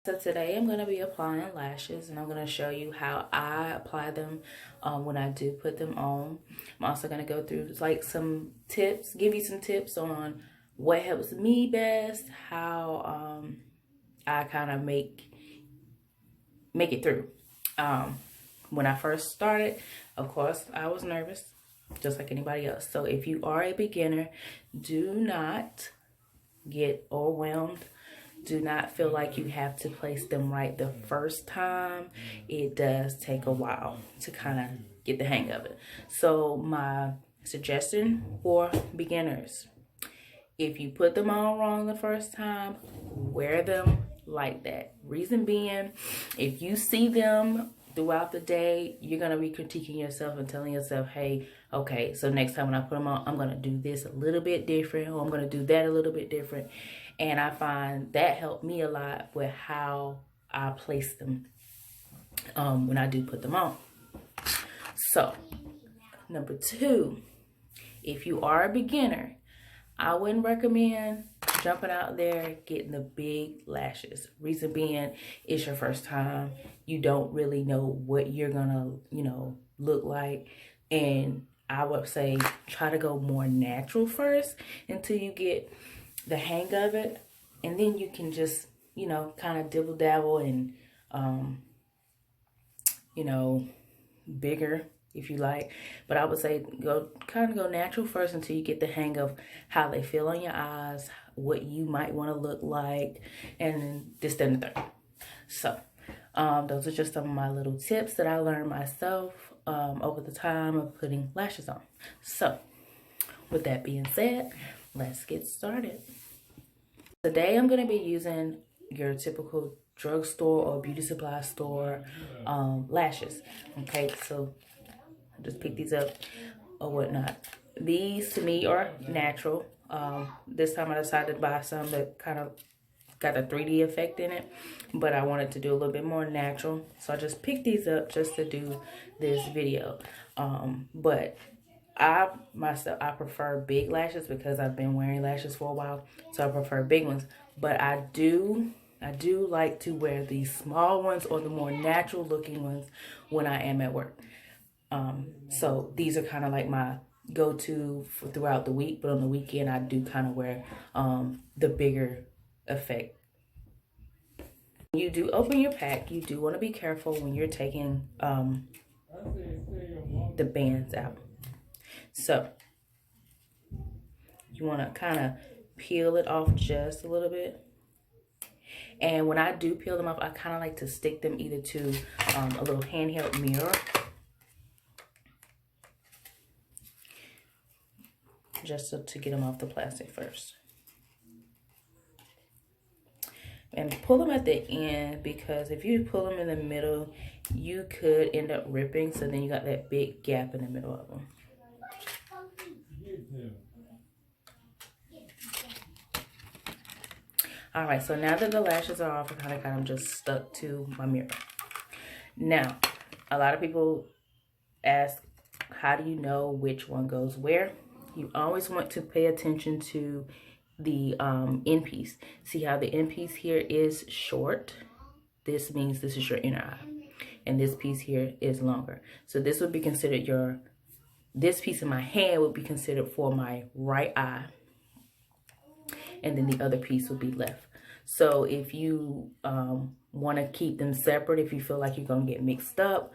So today I'm going to be applying lashes, and I'm going to show you how I apply them when I do put them on. I'm also going to go through like some tips, give you some tips on what helps me best, how I kind of make it through. When I first started, of course, I was nervous, just like anybody else. So if you are a beginner, do not get overwhelmed. Do not feel like you have to place them right the first time. It does take a while to kind of get the hang of it. So my suggestion for beginners, if you put them on wrong the first time, wear them like that. Reason being, if you see them throughout the day, you're going to be critiquing yourself and telling yourself, hey, okay, so next time when I put them on, I'm going to do this a little bit different, or I'm going to do that a little bit different. And I find that helped me a lot with how I place them when I do put them on. So, number 2, if you are a beginner, I wouldn't recommend jumping out there getting the big lashes. Reason being, it's your first time. You don't really know what you're gonna, look like. And I would say try to go more natural first until you get the hang of it. And then you can just, kind of dibble dabble and, bigger if you like. But I would say go natural first until you get the hang of how they feel on your eyes, what you might want to look like, and this, then, and the third. So those are just some of my little tips that I learned myself over the time of putting lashes on. So with that being said, let's get started. Today I'm going to be using your typical drugstore or beauty supply store lashes. Okay, so just pick these up or whatnot. These to me are natural. This time I decided to buy some that kind of got a 3D effect in it, but I wanted to do a little bit more natural, so I just picked these up just to do this video. But I prefer big lashes because I've been wearing lashes for a while, so I prefer big ones. But I do like to wear these small ones or the more natural looking ones when I am at work. So these are kind of like my go-to for throughout the week, but on the weekend I do kind of wear the bigger effect. When you do open your pack, you do want to be careful when you're taking the bands out. So you want to kind of peel it off just a little bit. And when I do peel them off, I kind of like to stick them either to a little handheld mirror, just to get them off the plastic first. And pull them at the end, because if you pull them in the middle, you could end up ripping. So then you got that big gap in the middle of them. All right, so now that the lashes are off, I kind of got them just stuck to my mirror. Now, a lot of people ask, how do you know which one goes where? You always want to pay attention to the end piece. See how the end piece here is short? This means this is your inner eye. And this piece here is longer. So this would be considered this piece of my hand would be considered for my right eye. And then the other piece will be left. So if you want to keep them separate, if you feel like you're going to get mixed up,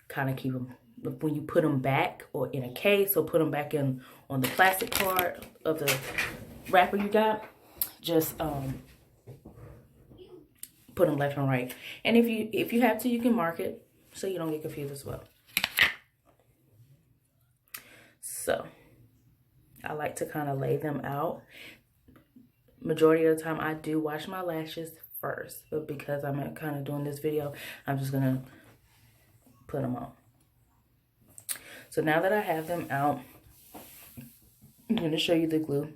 kind of keep them, when you put them back or in a case, or put them back in on the plastic part of the wrapper you got, just put them left and right. And if you have to, you can mark it so you don't get confused as well. So I like to kind of lay them out. Majority of the time I do wash my lashes first, but because I'm kind of doing this video, I'm just gonna put them on. So now that I have them out, I'm going to show you the glue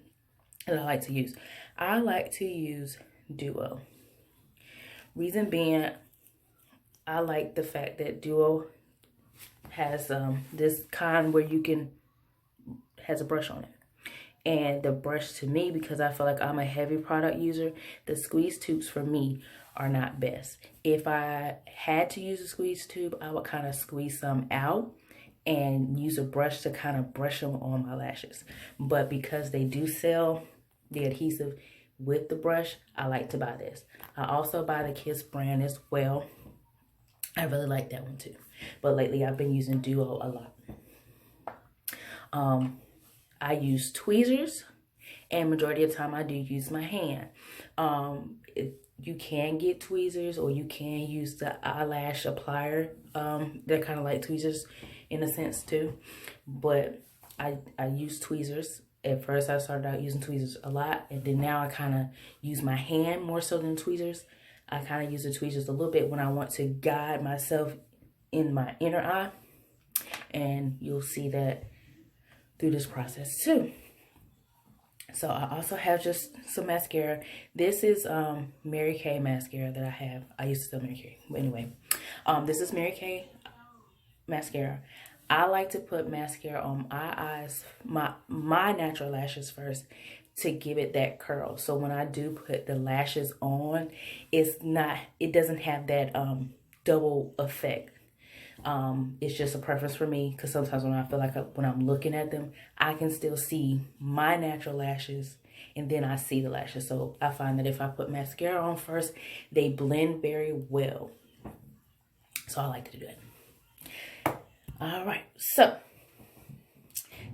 that I like to use. I like to use Duo. Reason being, I like the fact that Duo has this kind where has a brush on it. And the brush to me, because I feel like I'm a heavy product user, the squeeze tubes for me are not best. If I had to use a squeeze tube, I would kind of squeeze some out and use a brush to kind of brush them on my lashes. But because they do sell the adhesive with the brush, I like to buy this. I also buy the Kiss brand as well. I really like that one too. But lately I've been using Duo a lot. I use tweezers, and majority of the time I do use my hand. You can get tweezers, or you can use the eyelash applier. They're kind of like tweezers in a sense too, but I use tweezers. At first I started out using tweezers a lot, and then now I kind of use my hand more so than tweezers. I kind of use the tweezers a little bit when I want to guide myself in my inner eye, and you'll see that through this process too. So I also have just some mascara. This is Mary Kay mascara that I have. I used to sell Mary Kay, but anyway, this is Mary Kay mascara. I like to put mascara on my eyes, my natural lashes first, to give it that curl. So when I do put the lashes on, it doesn't have that double effect. It's just a preference for me, because sometimes when I feel like when I'm looking at them, I can still see my natural lashes, and then I see the lashes. So I find that if I put mascara on first, they blend very well. So I like to do that. All right, so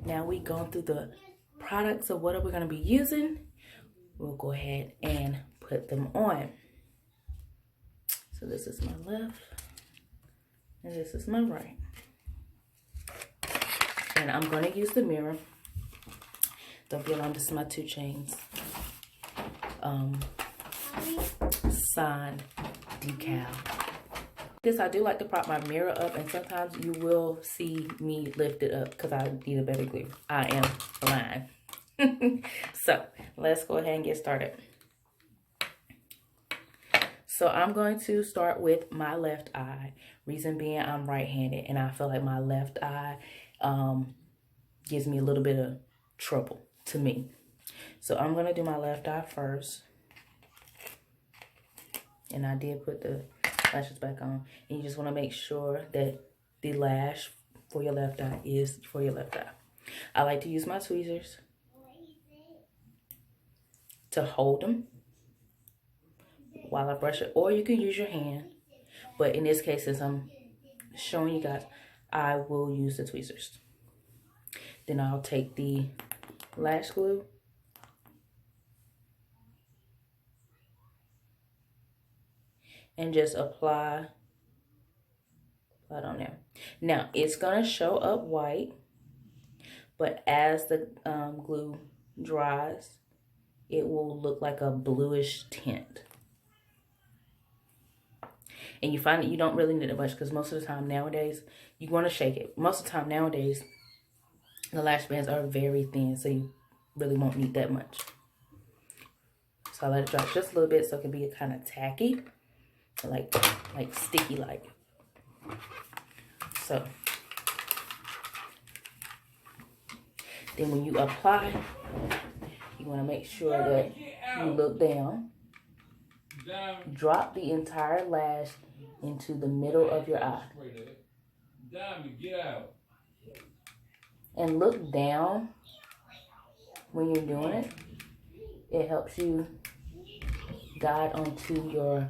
now we've gone through the products of what are we going to be using. We'll go ahead and put them on. So this is my left, and this is my right. And I'm going to use the mirror. Don't be alarmed, this is my 2 Chainz sign decal. This, I do like to prop my mirror up, and sometimes you will see me lift it up because I need a better grip. I am blind. So let's go ahead and get started. So I'm going to start with my left eye. Reason being, I'm right-handed, and I feel like my left eye gives me a little bit of trouble to me. So I'm going to do my left eye first. And I did put the lashes back on. And you just want to make sure that the lash for your left eye is for your left eye. I like to use my tweezers to hold them while I brush it, or you can use your hand. But in this case, since I'm showing you guys, I will use the tweezers. Then I'll take the lash glue and just apply it on there. Now, it's going to show up white, but as the glue dries, it will look like a bluish tint. And you find that you don't really need it much, because most of the time nowadays, you want to shake it. Most of the time nowadays, the lash bands are very thin, so you really won't need that much. So I let it dry just a little bit so it can be kind of tacky, like sticky like. So then when you apply, you want to make sure that you look down. Drop the entire lash into the middle of your eye. And look down when you're doing it. It helps you guide onto your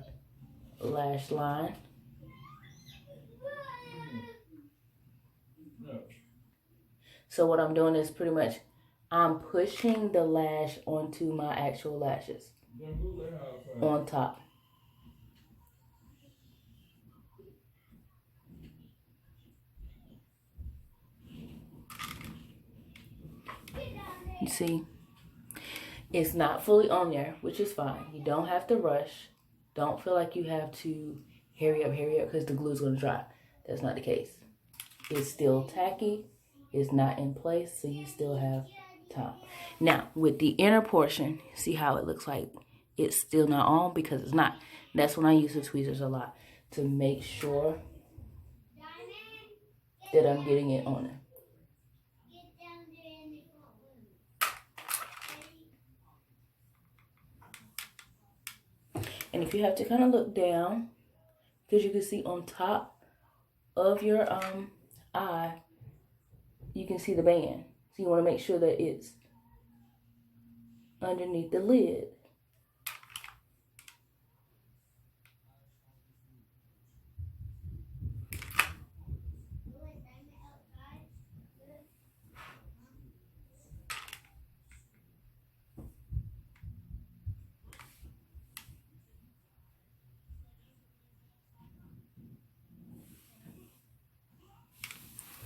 lash line. So what I'm doing is pretty much I'm pushing the lash onto my actual lashes on top. You see, it's not fully on there, which is fine. You don't have to rush. Don't feel like you have to hurry up because the glue is going to dry. That's not the case. It's still tacky. It's not in place, so you still have time. Now, with the inner portion, see how it looks like it's still not on, because it's not. That's when I use the tweezers a lot, to make sure that I'm getting it on there. And if you have to kind of look down, because you can see on top of your eye, you can see the band. So you want to make sure that it's underneath the lid.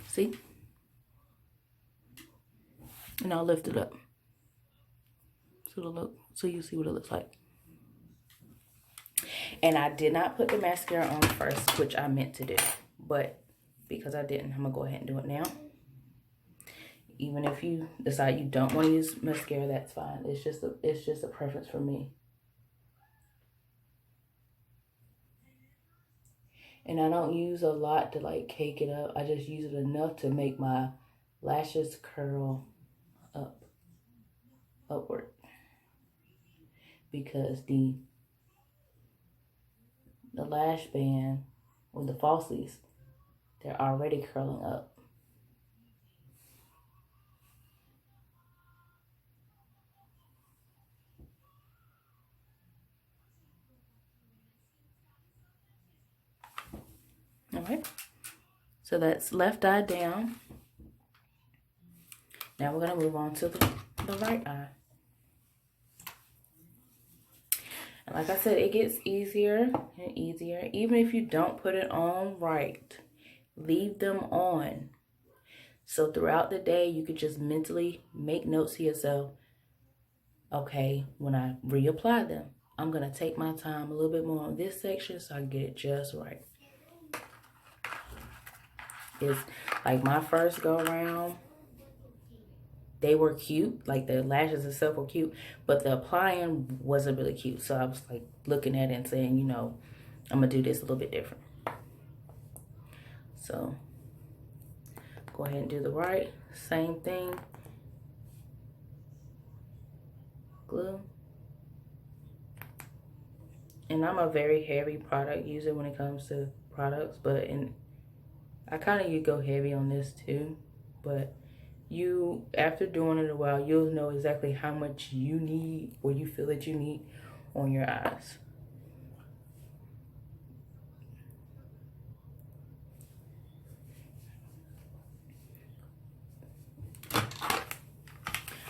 See? And I'll lift it up. So you see what it looks like. And I did not put the mascara on first, which I meant to do. But because I didn't, I'm going to go ahead and do it now. Even if you decide you don't want to use mascara, that's fine. It's just a preference for me. And I don't use a lot to like cake it up. I just use it enough to make my lashes curl upward. Because the lash band with the falsies, they're already curling up. All right, so that's left eye down. Now we're gonna move on to the right eye. And like I said, it gets easier and easier. Even if you don't put it on right, leave them on. So throughout the day, you could just mentally make notes to yourself. Okay, when I reapply them, I'm going to take my time a little bit more on this section so I can get it just right. It's like my first go around, they were cute. Like the lashes itself were cute, but the applying wasn't really cute. So I was like looking at it and saying, you know, I'm going to do this a little bit different. So go ahead and do the right. Same thing. Glue. And I'm a very heavy product user when it comes to products, but I kind of go heavy on this too. But you, after doing it a while, you'll know exactly how much you need or you feel that you need on your eyes.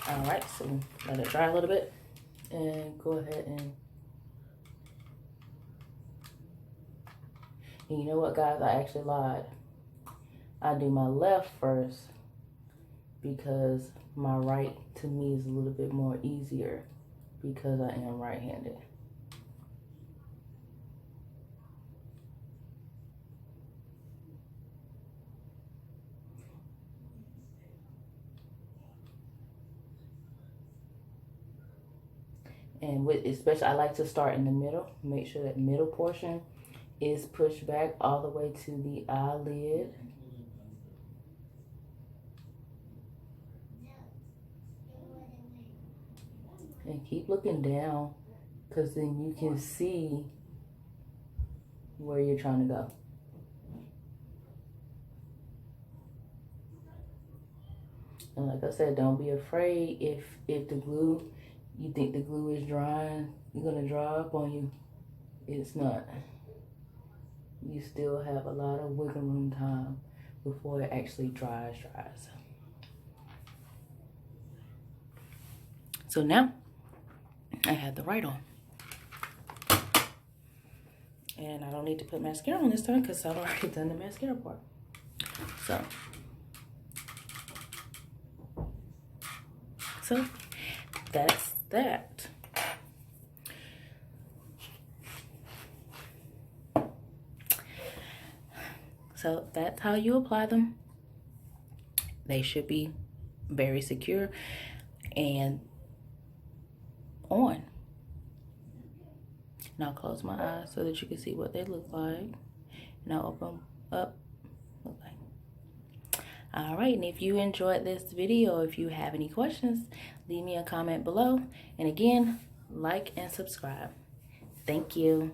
All right, so let it dry a little bit and go ahead and you know what, guys, I actually lied. I do my left first because my right to me is a little bit more easier because I am right-handed. And especially, I like to start in the middle. Make sure that middle portion is pushed back all the way to the eyelid. And keep looking down, because then you can see where you're trying to go. And like I said, don't be afraid if the glue, you think the glue is drying, you're gonna dry up on you. It's not. You still have a lot of wiggle room time before it actually dries. So now I have the right on. And I don't need to put mascara on this time because I've already done the mascara part. So that's that. So that's how you apply them. They should be very secure and on. Now close my eyes so that you can see what they look like. Now open up. Look like. All right, and if you enjoyed this video, if you have any questions, leave me a comment below. And again, like and subscribe. Thank you.